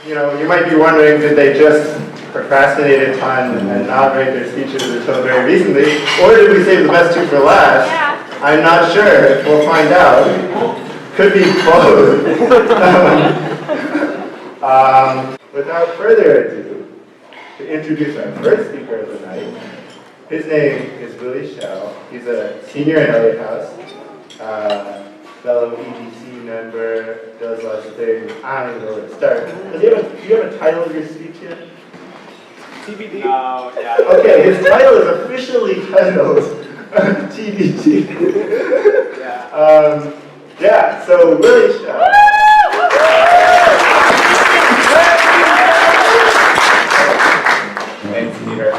you might be wondering, did they just procrastinate a ton and not write their speeches until very recently, or did we save the best two for last? Yeah. I'm not sure. We'll find out. Could be both. Without further ado, to introduce our first speaker of the night, his name is Willy Xiao. He's a senior in LA House, fellow EDC member, does lots of things. I don't even know where to start. Do you have a title of your speech yet? TBD? No, yeah. Okay, his title is officially titled TBT. Yeah. So Willy Xiao. Thanks, Peter.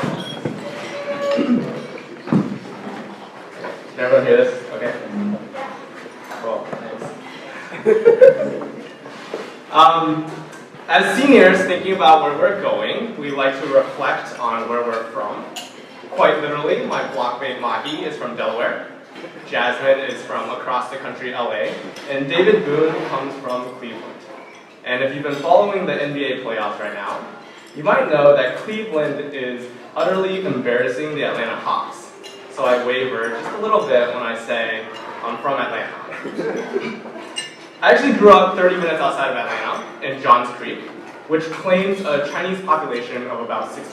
Can everyone hear this? Okay. Cool. Thanks. As seniors thinking about where we're going, we like to reflect on where we're from. Quite literally, my blockmate Mahi is from Delaware, Jasmine is from across the country, LA, and David Boone comes from Cleveland. And if you've been following the NBA playoffs right now, you might know that Cleveland is utterly embarrassing the Atlanta Hawks. So I waver just a little bit when I say I'm from Atlanta. I actually grew up 30 minutes outside of Atlanta in Johns Creek, which claims a Chinese population of about 6%.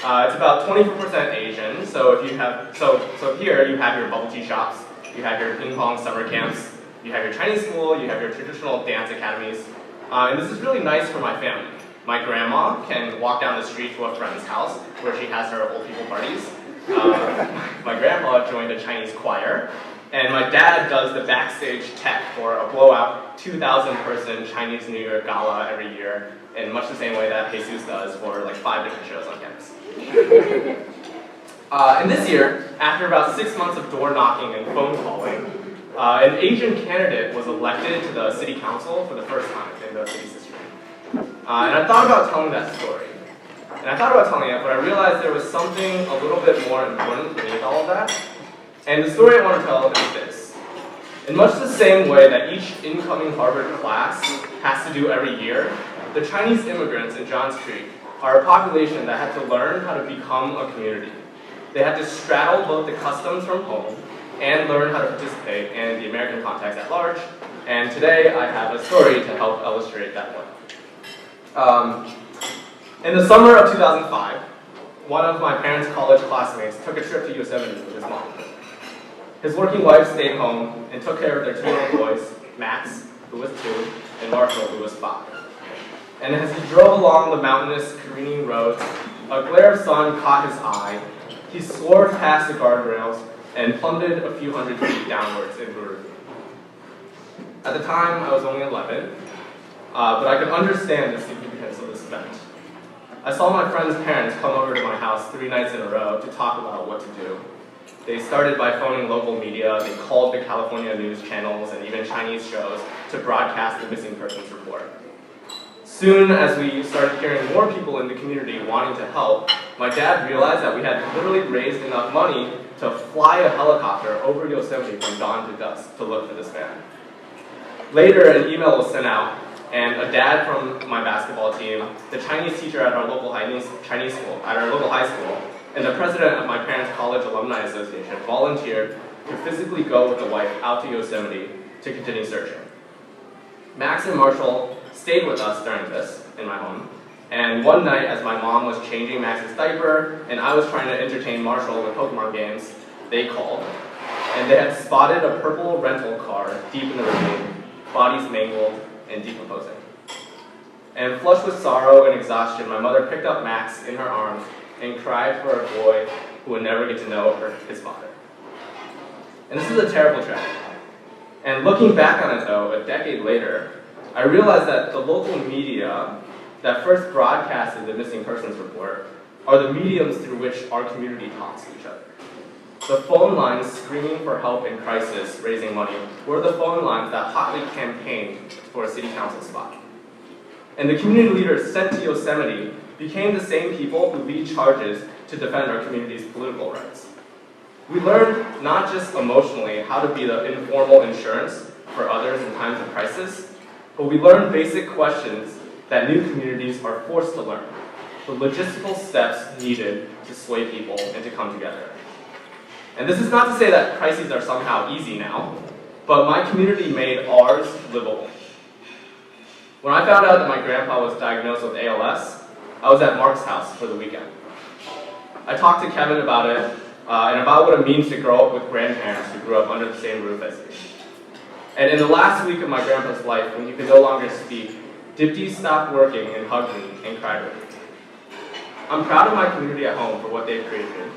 It's about 24% Asian, so if you have so here you have your bubble tea shops, you have your ping pong summer camps, you have your Chinese school, you have your traditional dance academies, and this is really nice for my family. My grandma can walk down the street to a friend's house where she has her old people parties. My grandpa joined a Chinese choir, and my dad does the backstage tech for a blowout 2,000-person Chinese New Year gala every year, in much the same way that Jesus does for like 5 different shows on campus. And this year, after about 6 months of door knocking and phone calling, an Asian candidate was elected to the city council for the first time in the city's history. And I thought about telling that story. And I thought about telling it, but I realized there was something a little bit more important beneath all of that. And the story I want to tell is this. In much the same way that each incoming Harvard class has to do every year, the Chinese immigrants in Johns Creek are a population that had to learn how to become a community. They had to straddle both the customs from home and learn how to participate in the American context at large. And today I have a story to help illustrate that point. In the summer of 2005, one of my parents' college classmates took a trip to Yosemite with his mom. His working wife stayed home and took care of their 2 little boys, Max, who was 2, and Marshall, who was 5. And as he drove along the mountainous, careening roads, a glare of sun caught his eye. He soared past the guardrails and plummeted a few hundred feet downwards into a ravine. At the time, I was only 11, but I could understand the significance of this event. I saw my friend's parents come over to my house 3 nights in a row to talk about what to do. They started by phoning local media, they called the California news channels and even Chinese shows to broadcast the missing persons report. Soon as we started hearing more people in the community wanting to help, my dad realized that we had literally raised enough money to fly a helicopter over Yosemite from dawn to dusk to look for this man. Later, an email was sent out, and a dad from my basketball team, the Chinese teacher at our local high school, and the president of my parents' college alumni association volunteered to physically go with the wife out to Yosemite to continue searching. Max and Marshall stayed with us during this in my home, and one night as my mom was changing Max's diaper and I was trying to entertain Marshall with Pokemon games, they called, and they had spotted a purple rental car deep in the ravine, bodies mangled and decomposing. And flushed with sorrow and exhaustion, my mother picked up Max in her arms and cried for a boy who would never get to know his father. And this is a terrible tragedy. And looking back on it though, a decade later, I realized that the local media that first broadcasted the missing persons report are the mediums through which our community talks to each other. The phone lines screaming for help in crisis, raising money, were the phone lines that hotly campaigned for a city council spot. And the community leaders sent to Yosemite became the same people who lead charges to defend our community's political rights. We learned not just emotionally how to be the informal insurance for others in times of crisis, but we learned basic questions that new communities are forced to learn, the logistical steps needed to sway people and to come together. And this is not to say that crises are somehow easy now, but my community made ours livable. When I found out that my grandpa was diagnosed with ALS, I was at Mark's house for the weekend. I talked to Kevin about it and about what it means to grow up with grandparents who grew up under the same roof as me. And in the last week of my grandpa's life, when he could no longer speak, Dipti stopped working and hugged me and cried with me. I'm proud of my community at home for what they've created.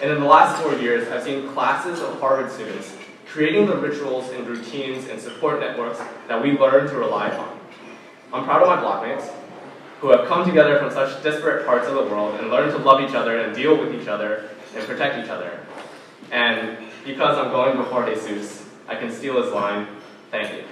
And in the last 4 years, I've seen classes of Harvard students creating the rituals and routines and support networks that we learn to rely upon. I'm proud of my blockmates, who have come together from such disparate parts of the world and learned to love each other and deal with each other and protect each other. And because I'm going before Jesus, I can steal his line, thank you.